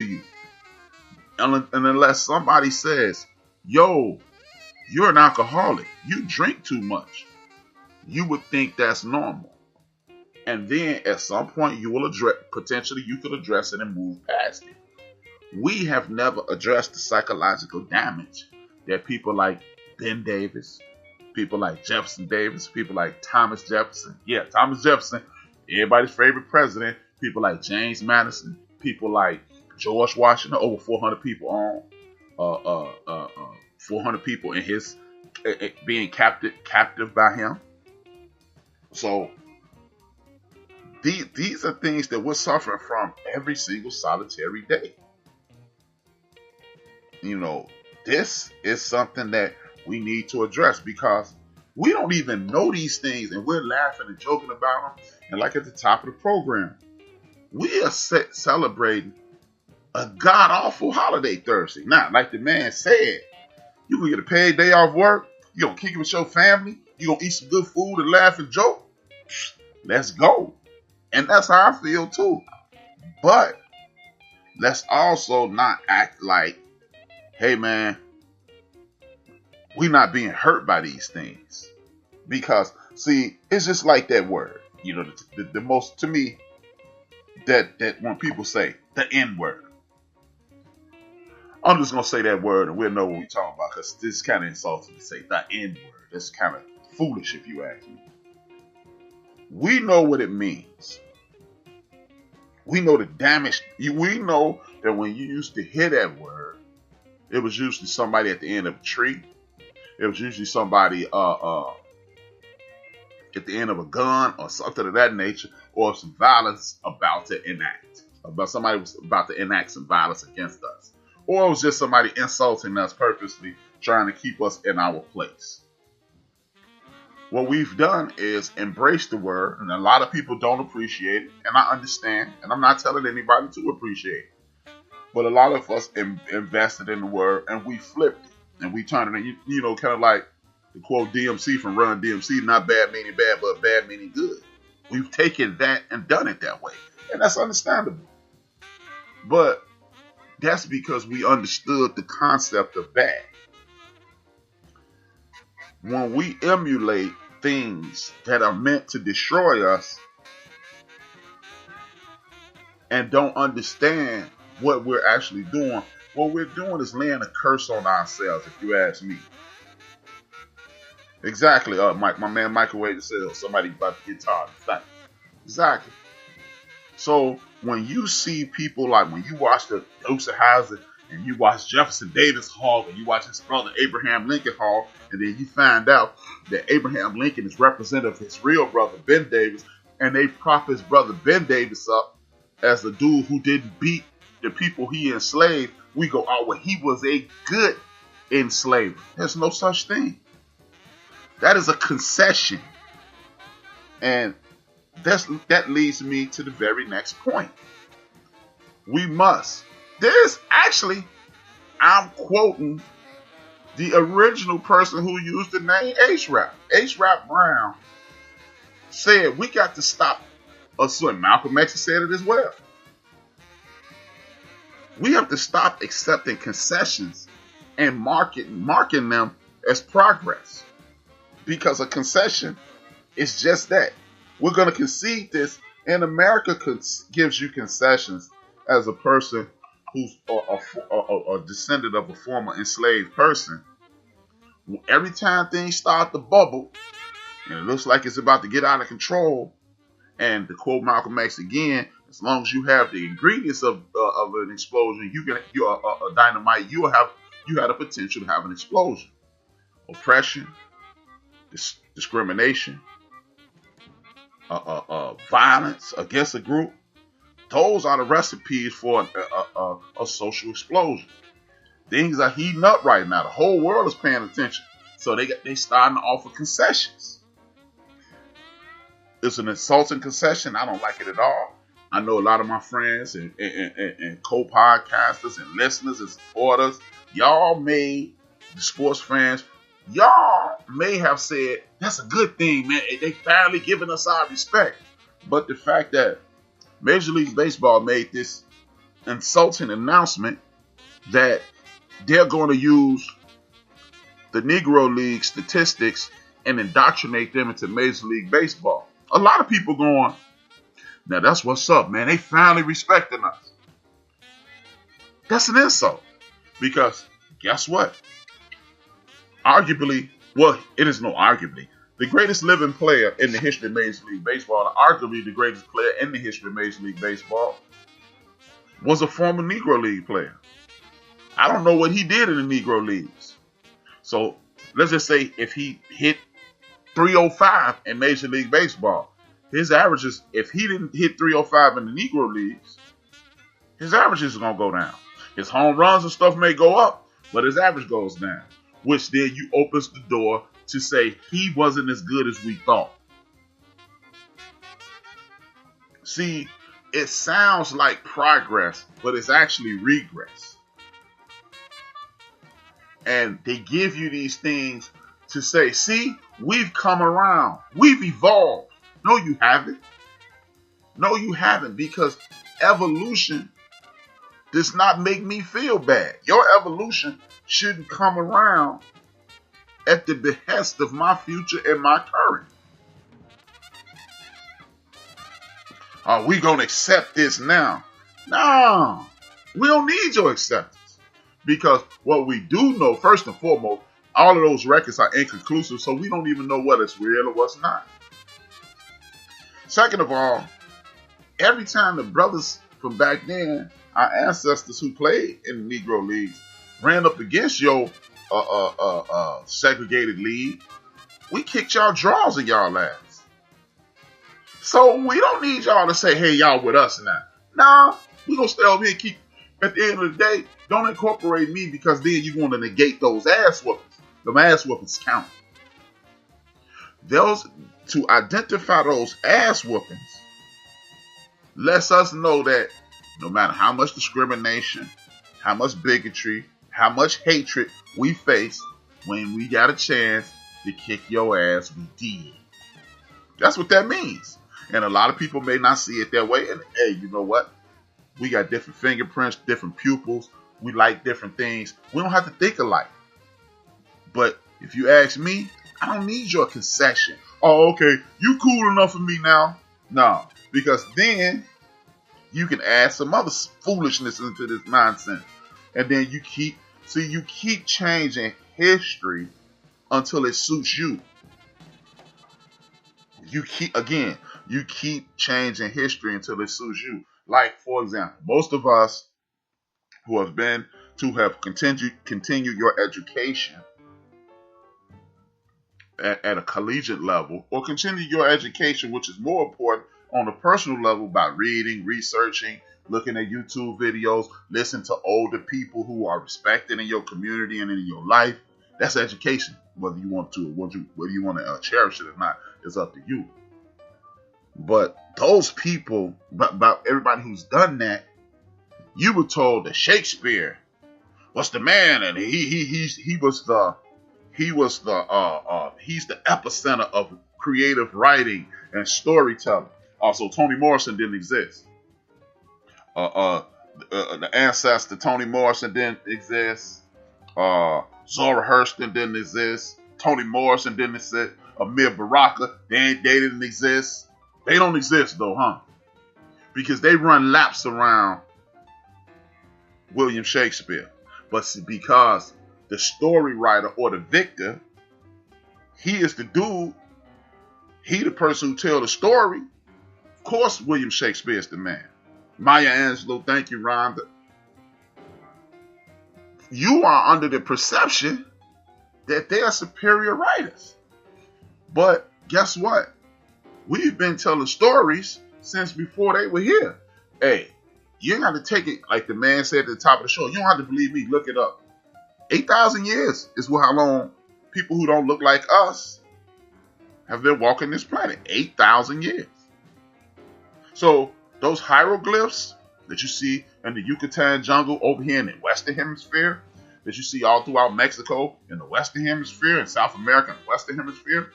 to you. And unless somebody says, yo, you're an alcoholic, you drink too much, you would think that's normal. And then at some point you will address, potentially you could address it and move past it. We have never addressed the psychological damage that people like Ben Davis, people like Jefferson Davis, people like Thomas Jefferson. Yeah, Thomas Jefferson, everybody's favorite president. People like James Madison, people like George Washington, over 400 people on, 400 people in his being captive by him. So these are things that we're suffering from every single solitary day. You know, this is something that we need to address because we don't even know these things and we're laughing and joking about them. And like at the top of the program, we are celebrating a god-awful holiday Thursday. Now, like the man said, you can get a paid day off work, you're going to kick it with your family, you're going to eat some good food and laugh and joke. Let's go. And that's how I feel too. But let's also not act like, hey man, we're not being hurt by these things. Because, see, it's just like that word. You know, the most, to me, that when people say the N-word, I'm just going to say that word and we'll know what we're talking about because this is kind of insulting to say the N-word. That's kind of foolish if you ask me. We know what it means. We know the damage. We know that when you used to hear that word, it was usually somebody at the end of a tree. It was usually somebody at the end of a gun or something of that nature, or some violence about to enact. About somebody was about to enact some violence against us. Or it was just somebody insulting us purposely, trying to keep us in our place. What we've done is embrace the word, and a lot of people don't appreciate it, and I understand, and I'm not telling anybody to appreciate it. But a lot of us invested in the word, and we flipped it, and we turned it, you know, kind of like the quote DMC from Run DMC, not bad meaning bad, but bad meaning good. We've taken that and done it that way, and that's understandable. But that's because we understood the concept of bad. When we emulate things that are meant to destroy us and don't understand what we're actually doing, what we're doing is laying a curse on ourselves, if you ask me. Exactly. My man Microwave said somebody about to get tired. Exactly. So when you see people like when you watch the Dukes of Hazzard and you watch Jefferson Davis Hall and you watch his brother Abraham Lincoln Hall, and then you find out that Abraham Lincoln is representative of his real brother Ben Davis, and they prop his brother Ben Davis up as the dude who didn't beat the people he enslaved, we go, oh, well, he was a good enslaver. There's no such thing. That is a concession. And that leads me to the very next point. We must. There's actually, I'm quoting the original person who used the name HRap. HRap Brown said we got to stop asserting. Malcolm X said it as well. We have to stop accepting concessions and marking them as progress. Because a concession is just that. We're going to concede this, and America gives you concessions as a person who's a descendant of a former enslaved person. Every time things start to bubble, and it looks like it's about to get out of control, and to quote Malcolm X again, as long as you have the ingredients of an explosion, you're a dynamite. You have the potential to have an explosion. Oppression, discrimination, violence against a group. Those are the recipes for a social explosion. Things are heating up right now. The whole world is paying attention. So they starting to offer concessions. It's an insulting concession. I don't like it at all. I know a lot of my friends and co-podcasters and listeners and supporters, y'all made, the sports fans, y'all may have said, that's a good thing, man. They finally giving us our respect. But the fact that Major League Baseball made this insulting announcement that they're going to use the Negro League statistics and indoctrinate them into Major League Baseball. A lot of people going, now that's what's up, man. They finally respecting us. That's an insult. Because guess what? Arguably, well, it is no arguably, the greatest living player in the history of Major League Baseball, and arguably the greatest player in the history of Major League Baseball, was a former Negro League player. I don't know what he did in the Negro Leagues. So let's just say if he hit 305 in Major League Baseball, his averages, if he didn't hit 305 in the Negro Leagues, his averages are going to go down. His home runs and stuff may go up, but his average goes down, which then you opens the door to say he wasn't as good as we thought. See, it sounds like progress, but it's actually regress. And they give you these things to say, see, we've come around. We've evolved. No, you haven't. No, you haven't, because evolution does not make me feel bad. Your evolution shouldn't come around at the behest of my future and my current. Are we going to accept this now? No, we don't need your acceptance. Because what we do know, first and foremost, all of those records are inconclusive, so we don't even know what is real or what's not. Second of all, every time the brothers from back then, our ancestors who played in the Negro Leagues, ran up against your segregated league, we kicked y'all draws in y'all ass. So we don't need y'all to say, hey, y'all with us now. Nah, we gonna stay over here and keep, at the end of the day, don't incorporate me, because then you're going to negate those ass whoopings. The ass whoopings count. To identify those ass whoopings lets us know that no matter how much discrimination, how much bigotry, how much hatred we face, when we got a chance to kick your ass, we did. That's what that means. And a lot of people may not see it that way. And hey, you know what? We got different fingerprints, different pupils. We like different things. We don't have to think alike. But if you ask me, I don't need your concession. Oh, okay, you cool enough for me now? No, because then you can add some other foolishness into this nonsense. And then you keep changing history until it suits you. You keep changing history until it suits you. Like, for example, most of us who have continued your education at a collegiate level, or continue your education, which is more important, on a personal level by reading, researching, looking at YouTube videos, listen to older people who are respected in your community and in your life. That's education. Whether you want to, whether you want to cherish it or not, is up to you. But those people, about everybody who's done that, you were told that Shakespeare was the man, and he's the epicenter of creative writing and storytelling. Also, Toni Morrison didn't exist. The ancestor Toni Morrison didn't exist. Zora Hurston didn't exist. Toni Morrison didn't exist. Amir Baraka, they didn't exist. They don't exist though, huh? Because they run laps around William Shakespeare. But see, because the story writer or the victor, he is the dude, he the person who tell the story. Of course, William Shakespeare is the man. Maya Angelou, thank you, Rhonda. You are under the perception that they are superior writers. But guess what? We've been telling stories since before they were here. Hey, you ain't got to take it like the man said at the top of the show. You don't have to believe me. Look it up. 8,000 years is how long people who don't look like us have been walking this planet. 8,000 years. So those hieroglyphs that you see in the Yucatan jungle over here in the Western Hemisphere, that you see all throughout Mexico in the Western Hemisphere, and South America in the Western Hemisphere,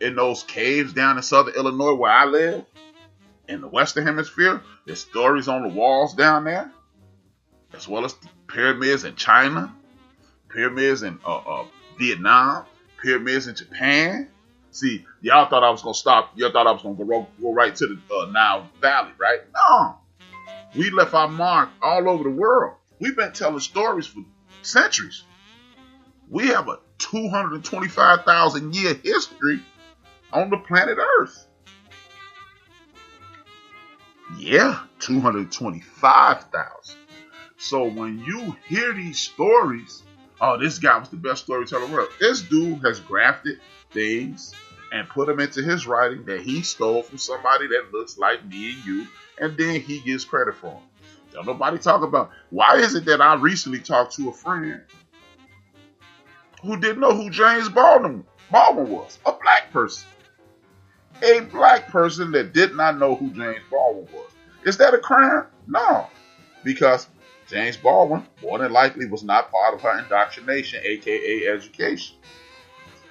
in those caves down in Southern Illinois where I live, in the Western Hemisphere. There's stories on the walls down there, as well as the pyramids in China, pyramids in Vietnam, pyramids in Japan. See, y'all thought I was gonna stop. Y'all thought I was gonna go right to the Nile Valley, right? No, we left our mark all over the world. We've been telling stories for centuries. We have a 225,000 year history on the planet Earth. Yeah, 225,000. So when you hear these stories, oh, this guy was the best storyteller in the world. This dude has grafted things and put them into his writing that he stole from somebody that looks like me and you, and then he gets credit for them. Don't nobody talk about, why is it that I recently talked to a friend who didn't know who James Baldwin was? A black person. A black person that did not know who James Baldwin was. Is that a crime? No. Because James Baldwin, more than likely, was not part of her indoctrination, aka education.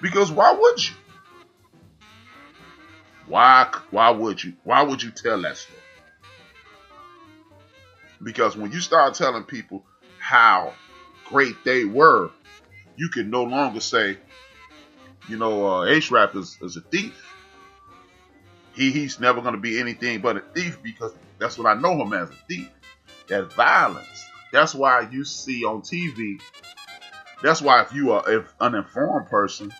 Because why would you? Why would you? Why would you tell that story? Because when you start telling people how great they were, you can no longer say, HRap is a thief. He's never going to be anything but a thief, because that's what I know him as, a thief. That violence. That's why you see on TV. That's why if you are an uninformed person,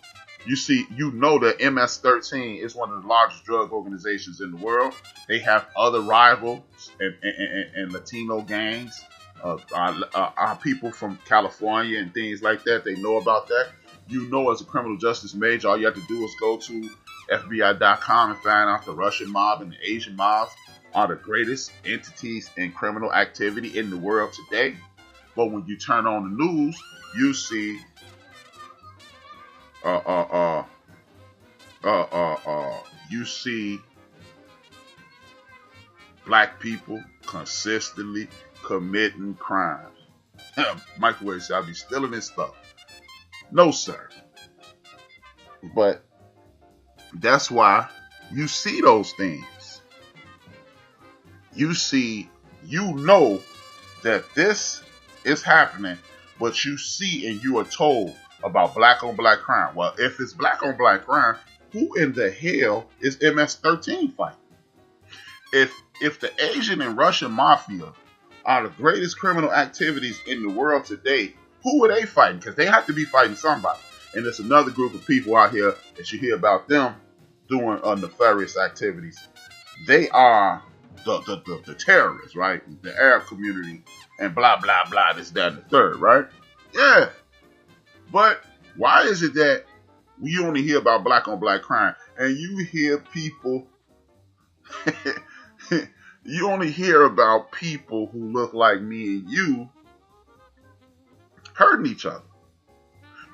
you know that MS-13 is one of the largest drug organizations in the world. They have other rivals and Latino gangs. Our people from California and things like that, they know about that. As a criminal justice major, all you have to do is go to FBI.com and find out the Russian mob and the Asian mobs are the greatest entities in criminal activity in the world today. But when you turn on the news, you see black people consistently committing crimes. Microwave said, I'll be stealing this stuff. No, sir. But that's why you see those things. You know that this is happening, but you see and you are told about black on black crime. Well, if it's black on black crime, who in the hell is MS-13 fighting? If the Asian and Russian mafia are the greatest criminal activities in the world today, who are they fighting? Because they have to be fighting somebody. And there's another group of people out here that you hear about them doing nefarious activities. They are the terrorists, right? The Arab community and blah, blah, blah, this, that, and the third, right? Yeah. But why is it that we only hear about black on black crime and you hear people, you only hear about people who look like me and you hurting each other?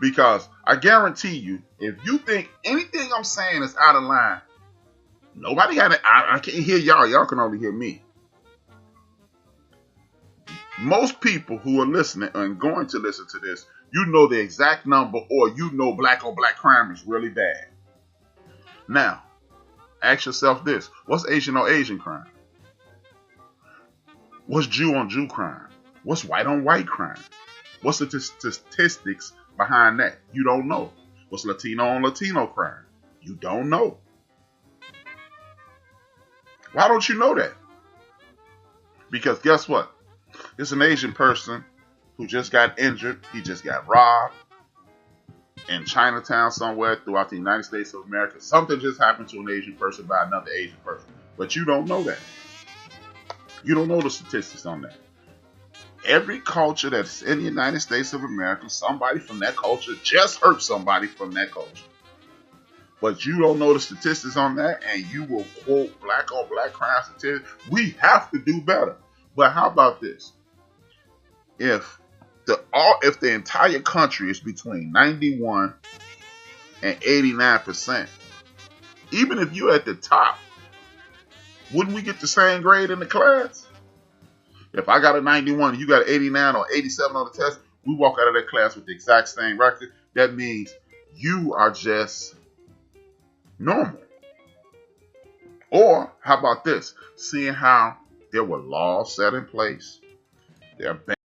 Because I guarantee you, if you think anything I'm saying is out of line, nobody got it. I can't hear y'all. Y'all can only hear me. Most people who are listening and going to listen to this, you know the exact number, or you know black on black crime is really bad. Now, ask yourself this. What's Asian on Asian crime? What's Jew on Jew crime? What's white on white crime? What's the statistics behind that? You don't know. What's Latino on Latino crime? You don't know. Why don't you know that? Because guess what? It's an Asian person who just got injured. He just got robbed in Chinatown somewhere throughout the United States of America. Something just happened to an Asian person by another Asian person. But you don't know that. You don't know the statistics on that. Every culture that's in the United States of America, somebody from that culture just hurt somebody from that culture. But you don't know the statistics on that, and you will quote black on black crime statistics. We have to do better. But how about this? If the entire country is between 91 and 89%, even if you're at the top, wouldn't we get the same grade in the class? If I got a 91 and you got an 89 or 87 on the test, we walk out of that class with the exact same record. That means you are just normal. Or how about this? Seeing how there were laws set in place, there are